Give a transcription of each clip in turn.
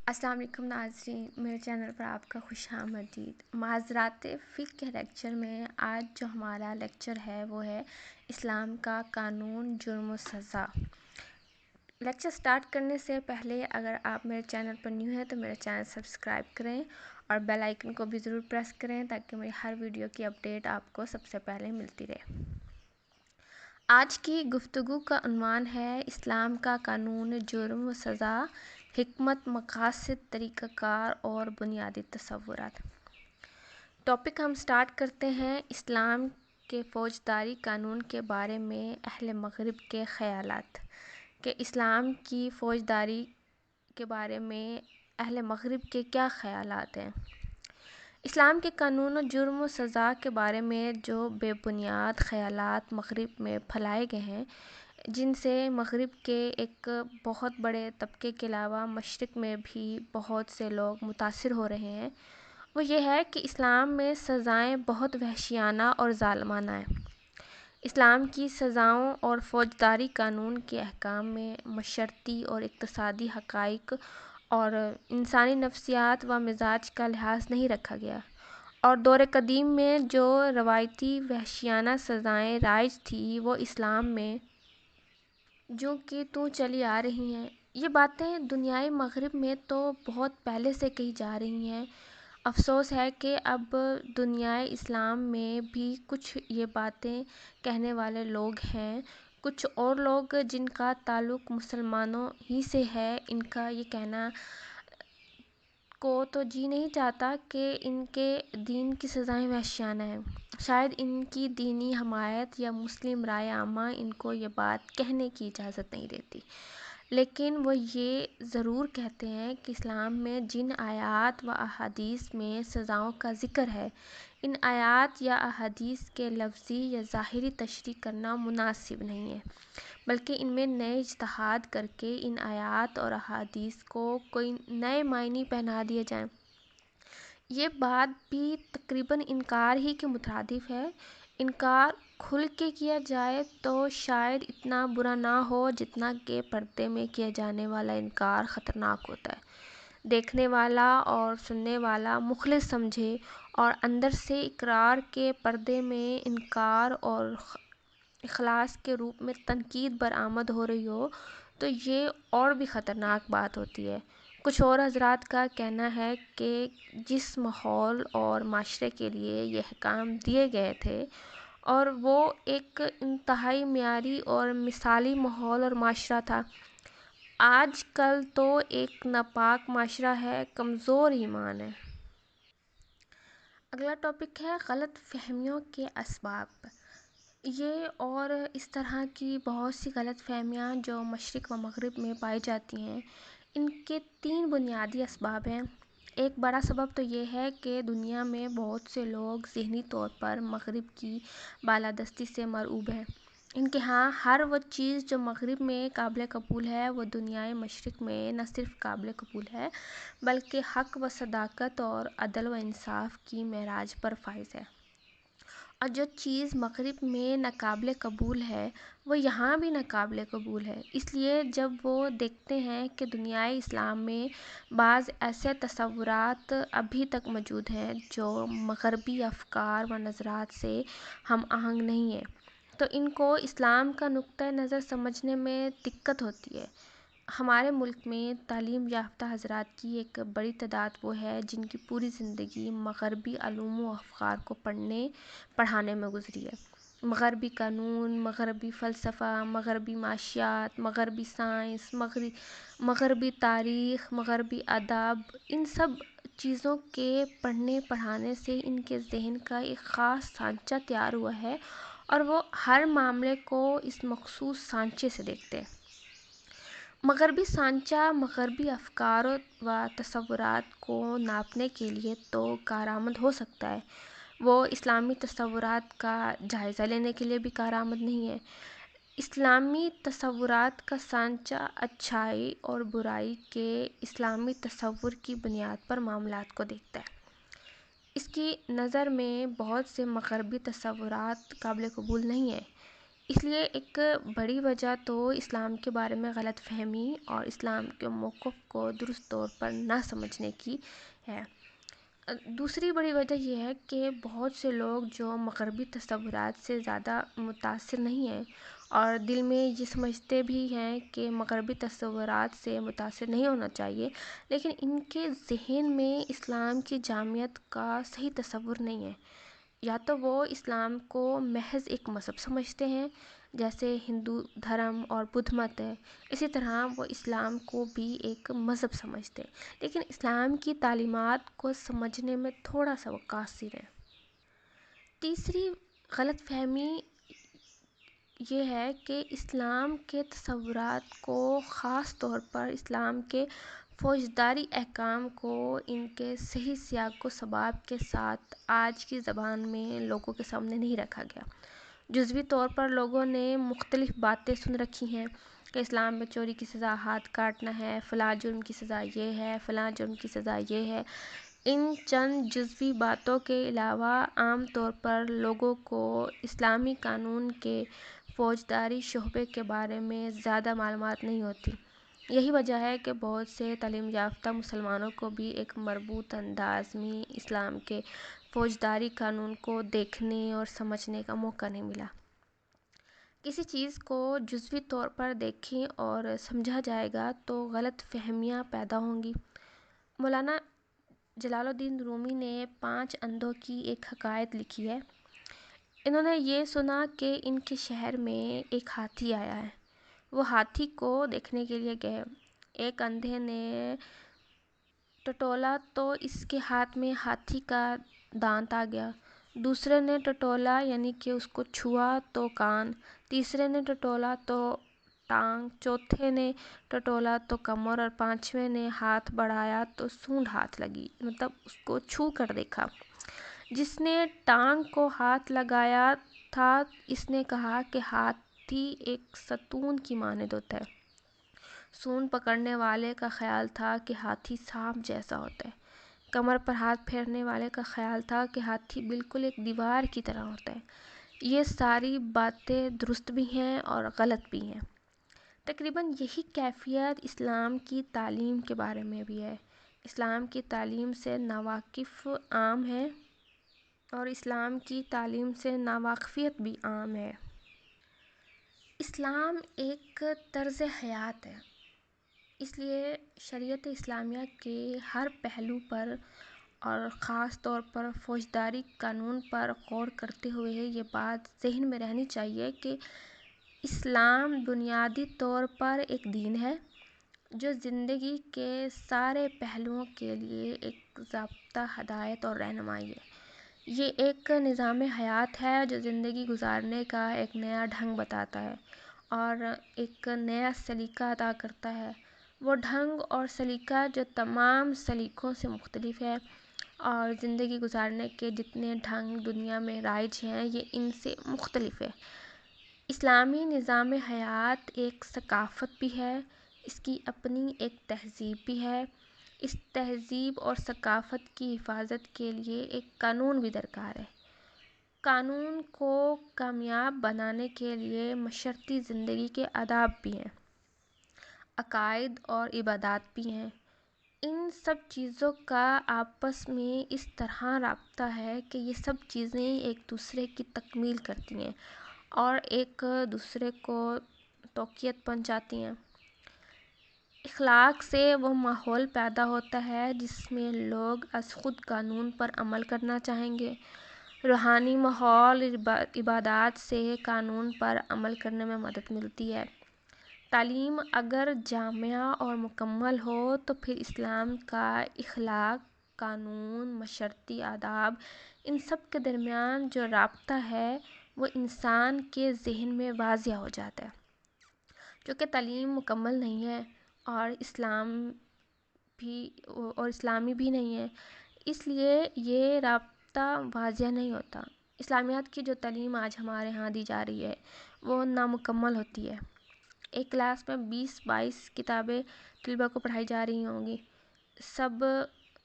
السلام علیکم ناظرین، میرے چینل پر آپ کا خوش آمدید۔ معذرات فقہ کے لیکچر میں آج جو ہمارا لیکچر ہے وہ ہے اسلام کا قانون، جرم و سزا۔ لیکچر سٹارٹ کرنے سے پہلے اگر آپ میرے چینل پر نیو ہیں تو میرے چینل سبسکرائب کریں اور بیل آئیکن کو بھی ضرور پریس کریں تاکہ میری ہر ویڈیو کی اپڈیٹ آپ کو سب سے پہلے ملتی رہے۔ آج کی گفتگو کا عنوان ہے اسلام کا قانون، جرم و سزا، حکمت، مقاصد، طریقہ کار اور بنیادی تصورات۔ ٹاپک ہم سٹارٹ کرتے ہیں اسلام کے فوجداری قانون کے بارے میں اہل مغرب کے خیالات، کہ اسلام کی فوجداری کے بارے میں اہل مغرب کے کیا خیالات ہیں۔ اسلام کے قانون و جرم و سزا کے بارے میں جو بے بنیاد خیالات مغرب میں پھیلائے گئے ہیں، جن سے مغرب کے ایک بہت بڑے طبقے کے علاوہ مشرق میں بھی بہت سے لوگ متاثر ہو رہے ہیں، وہ یہ ہے کہ اسلام میں سزائیں بہت وحشیانہ اور ظالمانہ ہیں۔ اسلام کی سزاؤں اور فوجداری قانون کے احکام میں معاشرتی اور اقتصادی حقائق اور انسانی نفسیات و مزاج کا لحاظ نہیں رکھا گیا، اور دور قدیم میں جو روایتی وحشیانہ سزائیں رائج تھیں وہ اسلام میں جو کہ چلی آ رہی ہیں۔ یہ باتیں دنیائے مغرب میں تو بہت پہلے سے کہی جا رہی ہیں۔ افسوس ہے کہ اب دنیائے اسلام میں بھی کچھ یہ باتیں کہنے والے لوگ ہیں، کچھ اور لوگ جن کا تعلق مسلمانوں ہی سے ہے، ان کا یہ کہنا کو تو جی نہیں چاہتا کہ ان کے دین کی سزائیں وحشیانہ ہیں۔ شاید ان کی دینی حمایت یا مسلم رائے عامہ ان کو یہ بات کہنے کی اجازت نہیں دیتی، لیکن وہ یہ ضرور کہتے ہیں کہ اسلام میں جن آیات و احادیث میں سزاؤں کا ذکر ہے، ان آیات یا احادیث کے لفظی یا ظاہری تشریح کرنا مناسب نہیں ہے، بلکہ ان میں نئے اجتہاد کر کے ان آیات اور احادیث کو کوئی نئے معنی پہنا دیے جائیں۔ یہ بات بھی تقریباً انکار ہی کے مترادف ہے۔ انکار کھل کے کیا جائے تو شاید اتنا برا نہ ہو جتنا کہ پردے میں کیا جانے والا انکار خطرناک ہوتا ہے۔ دیکھنے والا اور سننے والا مخلص سمجھے اور اندر سے اقرار کے پردے میں انکار اور اخلاص کے روپ میں تنقید برآمد ہو رہی ہو تو یہ اور بھی خطرناک بات ہوتی ہے۔ کچھ اور حضرات کا کہنا ہے کہ جس ماحول اور معاشرے کے لیے یہ احکام دیے گئے تھے اور وہ ایک انتہائی معیاری اور مثالی ماحول اور معاشرہ تھا، آج کل تو ایک ناپاک معاشرہ ہے، کمزور ایمان ہے۔ اگلا ٹاپک ہے غلط فہمیوں کے اسباب۔ یہ اور اس طرح کی بہت سی غلط فہمیاں جو مشرق و مغرب میں پائی جاتی ہیں، ان کے 3 بنیادی اسباب ہیں۔ ایک بڑا سبب تو یہ ہے کہ دنیا میں بہت سے لوگ ذہنی طور پر مغرب کی بالادستی سے مرعوب ہیں۔ ان کے ہاں ہر وہ چیز جو مغرب میں قابل قبول ہے وہ دنیائے مشرق میں نہ صرف قابل قبول ہے بلکہ حق و صداقت اور عدل و انصاف کی معراج پر فائز ہے، اور جو چیز مغرب میں ناقابل قبول ہے وہ یہاں بھی ناقابل قبول ہے۔ اس لیے جب وہ دیکھتے ہیں کہ دنیائے اسلام میں بعض ایسے تصورات ابھی تک موجود ہیں جو مغربی افکار و نظریات سے ہم آہنگ نہیں ہیں، تو ان کو اسلام کا نقطہ نظر سمجھنے میں دقت ہوتی ہے۔ ہمارے ملک میں تعلیم یافتہ حضرات کی ایک بڑی تعداد وہ ہے جن کی پوری زندگی مغربی علوم و افکار کو پڑھانے میں گزری ہے۔ مغربی قانون، مغربی فلسفہ، مغربی معاشیات، مغربی سائنس، مغربی تاریخ، مغربی ادب، ان سب چیزوں کے پڑھنے پڑھانے سے ان کے ذہن کا ایک خاص سانچہ تیار ہوا ہے اور وہ ہر معاملے کو اس مخصوص سانچے سے دیکھتے ہیں۔ مغربی سانچہ مغربی افکار و تصورات کو ناپنے کے لیے تو کارآمد ہو سکتا ہے، وہ اسلامی تصورات کا جائزہ لینے کے لیے بھی کارآمد نہیں ہے۔ اسلامی تصورات کا سانچہ اچھائی اور برائی کے اسلامی تصور کی بنیاد پر معاملات کو دیکھتا ہے۔ اس کی نظر میں بہت سے مغربی تصورات قابل قبول نہیں ہیں۔ اس لیے ایک بڑی وجہ تو اسلام کے بارے میں غلط فہمی اور اسلام کے موقف کو درست طور پر نہ سمجھنے کی ہے۔ دوسری بڑی وجہ یہ ہے کہ بہت سے لوگ جو مغربی تصورات سے زیادہ متاثر نہیں ہیں اور دل میں یہ سمجھتے بھی ہیں کہ مغربی تصورات سے متاثر نہیں ہونا چاہیے، لیکن ان کے ذہن میں اسلام کی جامعیت کا صحیح تصور نہیں ہے۔ یا تو وہ اسلام کو محض ایک مذہب سمجھتے ہیں جیسے ہندو دھرم اور بدھ مت ہے، اسی طرح وہ اسلام کو بھی ایک مذہب سمجھتے ہیں، لیکن اسلام کی تعلیمات کو سمجھنے میں تھوڑا سا وہ قاصر ہیں۔ تیسری غلط فہمی یہ ہے کہ اسلام کے تصورات کو، خاص طور پر اسلام کے فوجداری احکام کو ان کے صحیح سیاق و سباق کے ساتھ آج کی زبان میں لوگوں کے سامنے نہیں رکھا گیا۔ جزوی طور پر لوگوں نے مختلف باتیں سن رکھی ہیں کہ اسلام میں چوری کی سزا ہاتھ کاٹنا ہے، فلاں جرم کی سزا یہ ہے، فلاں جرم کی سزا یہ ہے۔ ان چند جزوی باتوں کے علاوہ عام طور پر لوگوں کو اسلامی قانون کے فوجداری شعبے کے بارے میں زیادہ معلومات نہیں ہوتی۔ یہی وجہ ہے کہ بہت سے تعلیم یافتہ مسلمانوں کو بھی ایک مربوط انداز میں اسلام کے فوجداری قانون کو دیکھنے اور سمجھنے کا موقع نہیں ملا۔ کسی چیز کو جزوی طور پر دیکھیں اور سمجھا جائے گا تو غلط فہمیاں پیدا ہوں گی۔ مولانا جلال الدین رومی نے 5 اندھوں کی ایک حکایت لکھی ہے۔ انہوں نے یہ سنا کہ ان کے شہر میں ایک ہاتھی آیا ہے۔ وہ ہاتھی کو دیکھنے کے لیے گئے۔ ایک اندھے نے ٹٹولا تو اس کے ہاتھ میں ہاتھی کا دانت آ گیا۔ دوسرے نے ٹٹولا یعنی کہ اس کو چھوا تو کان، تیسرے نے ٹٹولا تو ٹانگ، چوتھے نے ٹٹولا تو کمر اور پانچویں نے ہاتھ بڑھایا تو سونڈ ہاتھ لگی، مطلب اس کو چھو کر دیکھا۔ جس نے ٹانگ کو ہاتھ لگایا تھا اس نے کہا کہ ہاتھی ایک ستون کی مانند ہوتا ہے۔ سونڈ پکڑنے والے کا خیال تھا کہ ہاتھی سانپ جیسا ہوتا ہے۔ کمر پر ہاتھ پھیرنے والے کا خیال تھا کہ ہاتھی بالکل ایک دیوار کی طرح ہوتا ہے۔ یہ ساری باتیں درست بھی ہیں اور غلط بھی ہیں۔ تقریباً یہی کیفیت اسلام کی تعلیم کے بارے میں بھی ہے۔ اسلام کی تعلیم سے ناواقف عام ہے اور اسلام کی تعلیم سے ناواقفیت بھی عام ہے۔ اسلام ایک طرز حیات ہے، اس لیے شریعت اسلامیہ کے ہر پہلو پر اور خاص طور پر فوجداری قانون پر غور کرتے ہوئے یہ بات ذہن میں رہنی چاہیے کہ اسلام بنیادی طور پر ایک دین ہے جو زندگی کے سارے پہلوؤں کے لیے ایک ضابطہ، ہدایت اور رہنمائی ہے۔ یہ ایک نظام حیات ہے جو زندگی گزارنے کا ایک نیا ڈھنگ بتاتا ہے اور ایک نیا سلیقہ عطا کرتا ہے۔ وہ ڈھنگ اور سلیقہ جو تمام سلیقوں سے مختلف ہے اور زندگی گزارنے کے جتنے ڈھنگ دنیا میں رائج ہیں یہ ان سے مختلف ہے۔ اسلامی نظام حیات ایک ثقافت بھی ہے، اس کی اپنی ایک تہذیب بھی ہے۔ اس تہذیب اور ثقافت کی حفاظت کے لیے ایک قانون بھی درکار ہے۔ قانون کو کامیاب بنانے کے لیے معاشرتی زندگی کے آداب بھی ہیں، عقائد اور عبادات بھی ہیں۔ ان سب چیزوں کا آپس میں اس طرح رابطہ ہے کہ یہ سب چیزیں ایک دوسرے کی تکمیل کرتی ہیں اور ایک دوسرے کو توقیت پہنچاتی ہیں۔ اخلاق سے وہ ماحول پیدا ہوتا ہے جس میں لوگ از خود قانون پر عمل کرنا چاہیں گے۔ روحانی ماحول عبادات سے قانون پر عمل کرنے میں مدد ملتی ہے۔ تعلیم اگر جامع اور مکمل ہو تو پھر اسلام کا اخلاق، قانون، معاشرتی آداب، ان سب کے درمیان جو رابطہ ہے وہ انسان کے ذہن میں واضح ہو جاتا ہے۔ چونکہ تعلیم مکمل نہیں ہے اور اسلامی بھی نہیں ہے، اس لیے یہ رابطہ واضح نہیں ہوتا۔ اسلامیات کی جو تعلیم آج ہمارے ہاں دی جا رہی ہے وہ نامکمل ہوتی ہے۔ ایک کلاس میں 20-22 کتابیں طلباء کو پڑھائی جا رہی ہوں گی، سب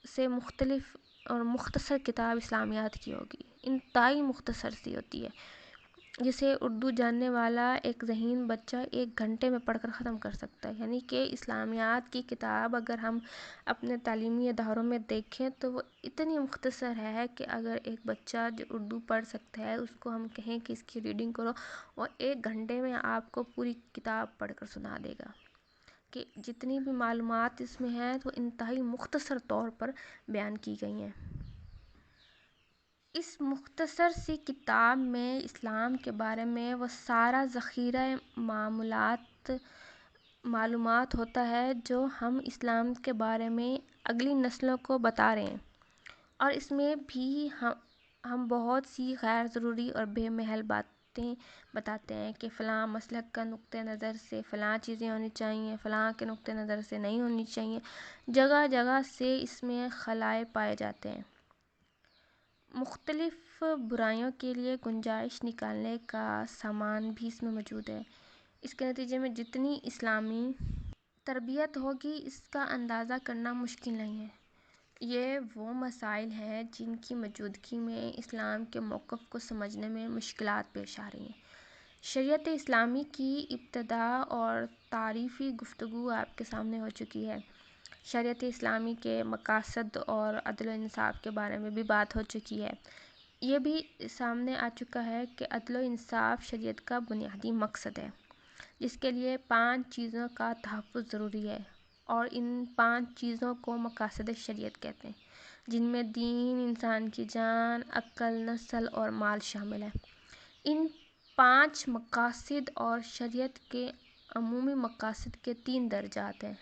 سے مختلف اور مختصر کتاب اسلامیات کی ہوگی، انتہائی مختصر سی ہوتی ہے۔ جسے اردو جاننے والا ایک ذہین بچہ 1 گھنٹے میں پڑھ کر ختم کر سکتا ہے. یعنی کہ اسلامیات کی کتاب اگر ہم اپنے تعلیمی اداروں میں دیکھیں تو وہ اتنی مختصر ہے کہ اگر ایک بچہ جو اردو پڑھ سکتا ہے اس کو ہم کہیں کہ اس کی ریڈنگ کرو، وہ 1 گھنٹے میں آپ کو پوری کتاب پڑھ کر سنا دے گا. کہ جتنی بھی معلومات اس میں ہیں وہ انتہائی مختصر طور پر بیان کی گئی ہیں. اس مختصر سی کتاب میں اسلام کے بارے میں وہ سارا ذخیرہ معلومات ہوتا ہے جو ہم اسلام کے بارے میں اگلی نسلوں کو بتا رہے ہیں. اور اس میں بھی ہم بہت سی غیر ضروری اور بے محل باتیں بتاتے ہیں کہ فلاں مسلک کا نقطہ نظر سے فلاں چیزیں ہونی چاہیے، فلاں کے نقطہ نظر سے نہیں ہونی چاہیے. جگہ جگہ سے اس میں خلائے پائے جاتے ہیں. مختلف برائیوں کے لیے گنجائش نکالنے کا سامان بھی اس میں موجود ہے. اس کے نتیجے میں جتنی اسلامی تربیت ہوگی اس کا اندازہ کرنا مشکل نہیں ہے. یہ وہ مسائل ہیں جن کی موجودگی میں اسلام کے موقف کو سمجھنے میں مشکلات پیش آ رہی ہیں. شریعت اسلامی کی ابتدا اور تعریفی گفتگو آپ کے سامنے ہو چکی ہے. شریعت اسلامی کے مقاصد اور عدل و انصاف کے بارے میں بھی بات ہو چکی ہے. یہ بھی سامنے آ چکا ہے کہ عدل و انصاف شریعت کا بنیادی مقصد ہے جس کے لیے 5 چیزوں کا تحفظ ضروری ہے، اور ان 5 چیزوں کو مقاصد شریعت کہتے ہیں، جن میں دین، انسان کی جان، عقل، نسل اور مال شامل ہے. ان 5 مقاصد اور شریعت کے عمومی مقاصد کے 3 درجات ہیں.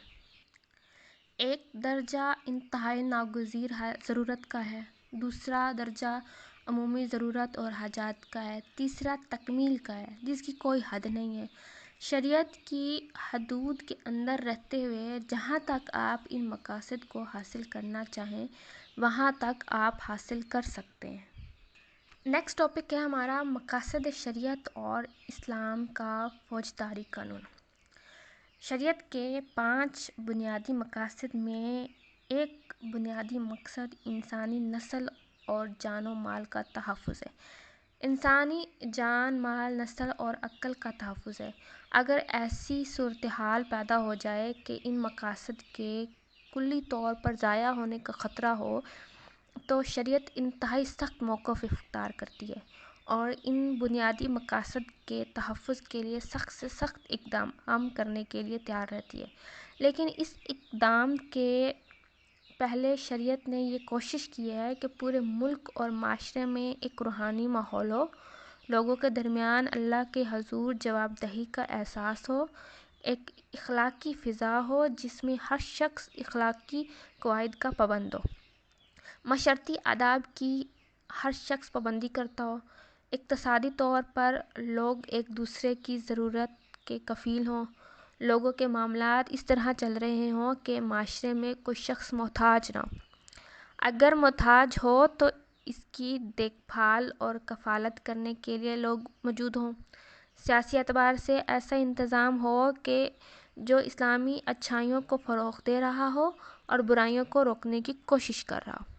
ایک درجہ انتہائی ناگزیر ضرورت کا ہے، دوسرا درجہ عمومی ضرورت اور حاجات کا ہے، تیسرا تکمیل کا ہے جس کی کوئی حد نہیں ہے. شریعت کی حدود کے اندر رہتے ہوئے جہاں تک آپ ان مقاصد کو حاصل کرنا چاہیں وہاں تک آپ حاصل کر سکتے ہیں. نیکسٹ ٹاپک ہے ہمارا مقاصد شریعت اور اسلام کا فوجداری قانون. شریعت کے 5 بنیادی مقاصد میں ایک بنیادی مقصد انسانی نسل اور جان و مال کا تحفظ ہے. انسانی جان، مال، نسل اور عقل کا تحفظ ہے. اگر ایسی صورتحال پیدا ہو جائے کہ ان مقاصد کے کلی طور پر ضائع ہونے کا خطرہ ہو تو شریعت انتہائی سخت موقف اختیار کرتی ہے اور ان بنیادی مقاصد کے تحفظ کے لیے سخت سے سخت اقدام کرنے کے لیے تیار رہتی ہے. لیکن اس اقدام کے پہلے شریعت نے یہ کوشش کی ہے کہ پورے ملک اور معاشرے میں ایک روحانی ماحول ہو، لوگوں کے درمیان اللہ کے حضور جواب دہی کا احساس ہو، ایک اخلاقی فضا ہو جس میں ہر شخص اخلاقی قواعد کا پابند ہو، معاشرتی آداب کی ہر شخص پابندی کرتا ہو، اقتصادی طور پر لوگ ایک دوسرے کی ضرورت کے کفیل ہوں، لوگوں کے معاملات اس طرح چل رہے ہوں کہ معاشرے میں کوئی شخص محتاج نہ ہو، اگر محتاج ہو تو اس کی دیکھ بھال اور کفالت کرنے کے لیے لوگ موجود ہوں، سیاسی اعتبار سے ایسا انتظام ہو کہ جو اسلامی اچھائیوں کو فروغ دے رہا ہو اور برائیوں کو روکنے کی کوشش کر رہا ہو،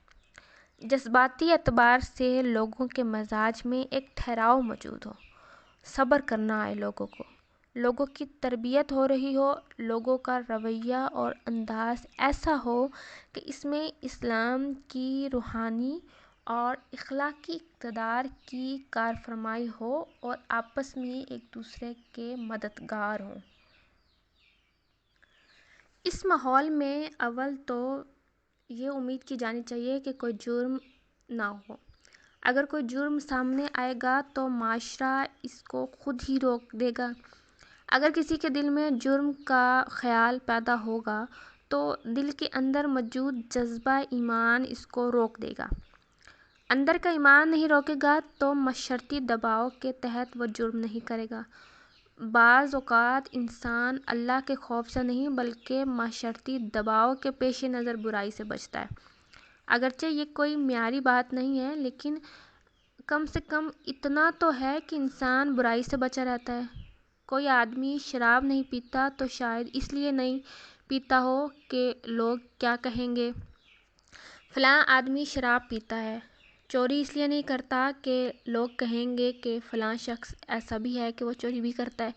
جذباتی اعتبار سے لوگوں کے مزاج میں ایک ٹھہراؤ موجود ہو، صبر کرنا آئے لوگوں کی تربیت ہو رہی ہو، لوگوں کا رویہ اور انداز ایسا ہو کہ اس میں اسلام کی روحانی اور اخلاقی اقتدار کی کارفرمائی ہو اور آپس میں ایک دوسرے کے مددگار ہوں. اس ماحول میں اول تو یہ امید کی جانی چاہیے کہ کوئی جرم نہ ہو. اگر کوئی جرم سامنے آئے گا تو معاشرہ اس کو خود ہی روک دے گا. اگر کسی کے دل میں جرم کا خیال پیدا ہوگا تو دل کے اندر موجود جذبہ ایمان اس کو روک دے گا. اندر کا ایمان نہیں روکے گا تو معاشرتی دباؤ کے تحت وہ جرم نہیں کرے گا. بعض اوقات انسان اللہ کے خوف سے نہیں بلکہ معاشرتی دباؤ کے پیش نظر برائی سے بچتا ہے. اگرچہ یہ کوئی معیاری بات نہیں ہے لیکن کم سے کم اتنا تو ہے کہ انسان برائی سے بچا رہتا ہے. کوئی آدمی شراب نہیں پیتا تو شاید اس لیے نہیں پیتا ہو کہ لوگ کیا کہیں گے، فلاں آدمی شراب پیتا ہے، چوری اس لیے نہیں کرتا کہ لوگ کہیں گے کہ فلاں شخص ایسا بھی ہے کہ وہ چوری بھی کرتا ہے.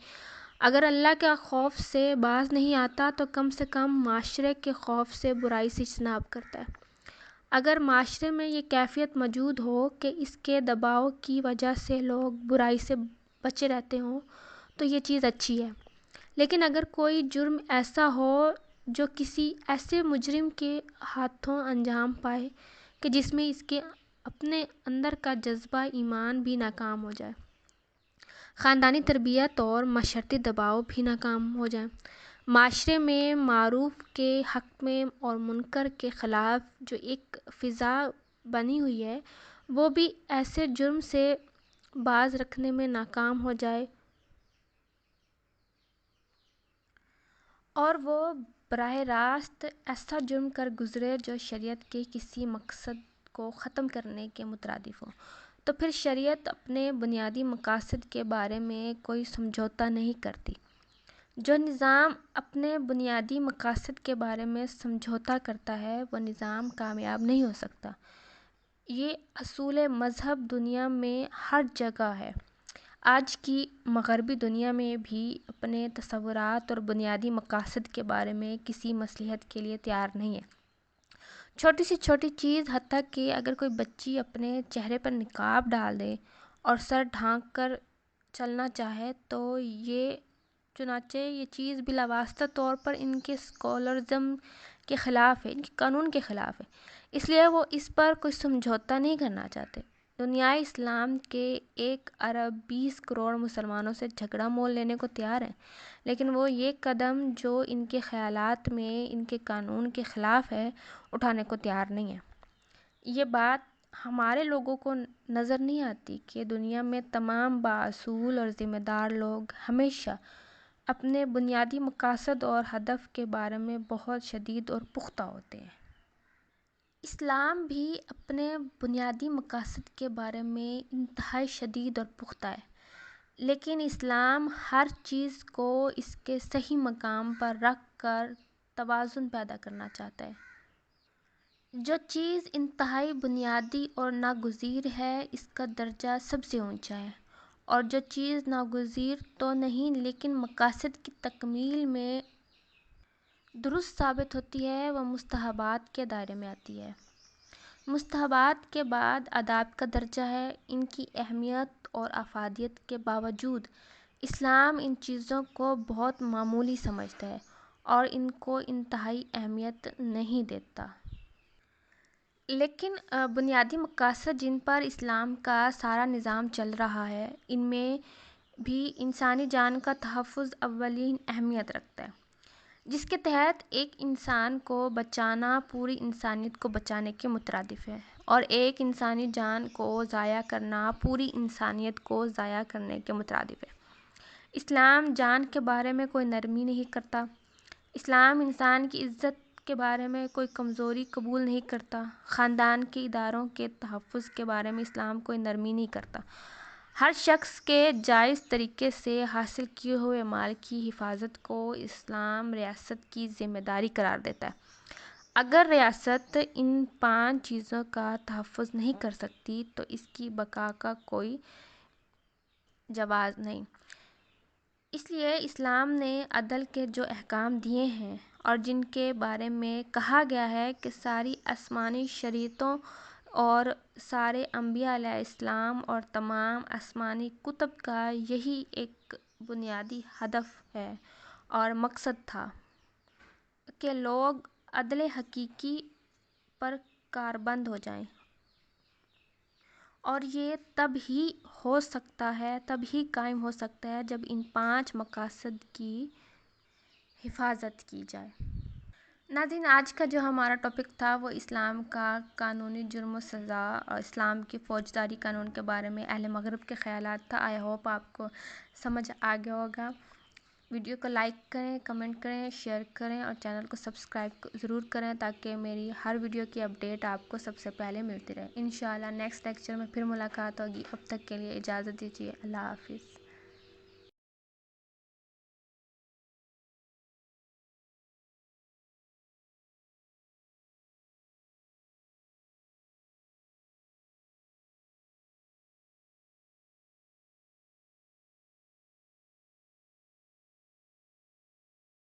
اگر اللہ کے خوف سے باز نہیں آتا تو کم سے کم معاشرے کے خوف سے برائی سے اجتناب کرتا ہے. اگر معاشرے میں یہ کیفیت موجود ہو کہ اس کے دباؤ کی وجہ سے لوگ برائی سے بچے رہتے ہوں تو یہ چیز اچھی ہے. لیکن اگر کوئی جرم ایسا ہو جو کسی ایسے مجرم کے ہاتھوں انجام پائے کہ جس میں اس کے اپنے اندر کا جذبہ ایمان بھی ناکام ہو جائے، خاندانی تربیت اور معاشرتی دباؤ بھی ناکام ہو جائے، معاشرے میں معروف کے حق میں اور منکر کے خلاف جو ایک فضا بنی ہوئی ہے وہ بھی ایسے جرم سے باز رکھنے میں ناکام ہو جائے اور وہ براہ راست ایسا جرم کر گزرے جو شریعت کے کسی مقصد کو ختم کرنے کے مترادف ہو، تو پھر شریعت اپنے بنیادی مقاصد کے بارے میں کوئی سمجھوتا نہیں کرتی. جو نظام اپنے بنیادی مقاصد کے بارے میں سمجھوتا کرتا ہے وہ نظام کامیاب نہیں ہو سکتا. یہ اصول مذہب دنیا میں ہر جگہ ہے. آج کی مغربی دنیا میں بھی اپنے تصورات اور بنیادی مقاصد کے بارے میں کسی مصلحت کے لیے تیار نہیں ہے. چھوٹی سی چھوٹی چیز، حتیٰ کہ اگر کوئی بچی اپنے چہرے پر نقاب ڈال دے اور سر ڈھانک کر چلنا چاہے تو چنانچہ یہ چیز بلاواسطہ طور پر ان کے سیکولرزم کے خلاف ہے، ان کے قانون کے خلاف ہے، اس لیے وہ اس پر کوئی سمجھوتا نہیں کرنا چاہتے. دنیائے اسلام کے 1 ارب 20 کروڑ مسلمانوں سے جھگڑا مول لینے کو تیار ہیں، لیکن وہ یہ قدم جو ان کے خیالات میں ان کے قانون کے خلاف ہے اٹھانے کو تیار نہیں ہے. یہ بات ہمارے لوگوں کو نظر نہیں آتی کہ دنیا میں تمام بااصول اور ذمہ دار لوگ ہمیشہ اپنے بنیادی مقاصد اور ہدف کے بارے میں بہت شدید اور پختہ ہوتے ہیں. اسلام بھی اپنے بنیادی مقاصد کے بارے میں انتہائی شدید اور پختہ ہے، لیکن اسلام ہر چیز کو اس کے صحیح مقام پر رکھ کر توازن پیدا کرنا چاہتا ہے. جو چیز انتہائی بنیادی اور ناگزیر ہے اس کا درجہ سب سے اونچا ہے، اور جو چیز ناگزیر تو نہیں لیکن مقاصد کی تکمیل میں درست ثابت ہوتی ہے وہ مستحبات کے دائرے میں آتی ہے. مستحبات کے بعد آداب کا درجہ ہے. ان کی اہمیت اور افادیت کے باوجود اسلام ان چیزوں کو بہت معمولی سمجھتا ہے اور ان کو انتہائی اہمیت نہیں دیتا. لیکن بنیادی مقاصد جن پر اسلام کا سارا نظام چل رہا ہے ان میں بھی انسانی جان کا تحفظ اولین اہمیت رکھتا ہے، جس کے تحت ایک انسان کو بچانا پوری انسانیت کو بچانے کے مترادف ہے، اور ایک انسانی جان کو ضائع کرنا پوری انسانیت کو ضائع کرنے کے مترادف ہے. اسلام جان کے بارے میں کوئی نرمی نہیں کرتا. اسلام انسان کی عزت کے بارے میں کوئی کمزوری قبول نہیں کرتا. خاندان کے اداروں کے تحفظ کے بارے میں اسلام کوئی نرمی نہیں کرتا. ہر شخص کے جائز طریقے سے حاصل کیے ہوئے مال کی حفاظت کو اسلام ریاست کی ذمہ داری قرار دیتا ہے. اگر ریاست ان 5 چیزوں کا تحفظ نہیں کر سکتی تو اس کی بقا کا کوئی جواز نہیں. اس لیے اسلام نے عدل کے جو احکام دیے ہیں اور جن کے بارے میں کہا گیا ہے کہ ساری آسمانی شریعتوں اور سارے انبیاء علیہ السلام اور تمام آسمانی کتب کا یہی ایک بنیادی ہدف ہے اور مقصد تھا کہ لوگ عدل حقیقی پر کاربند ہو جائیں، اور یہ تب ہی ہو سکتا ہے، تب ہی قائم ہو سکتا ہے جب ان 5 مقاصد کی حفاظت کی جائے. ناظرین، آج کا جو ہمارا ٹاپک تھا وہ اسلام کا قانونی جرم و سزا اور اسلام کے فوجداری قانون کے بارے میں اہل مغرب کے خیالات تھا. آئی ہوپ آپ کو سمجھ آ گیا ہوگا. ویڈیو کو لائک کریں، کمنٹ کریں، شیئر کریں اور چینل کو سبسکرائب ضرور کریں تاکہ میری ہر ویڈیو کی اپڈیٹ آپ کو سب سے پہلے ملتی رہے. انشاءاللہ نیکسٹ لیکچر میں پھر ملاقات ہوگی. اب تک کے لیے اجازت دیجیے. اللہ حافظ.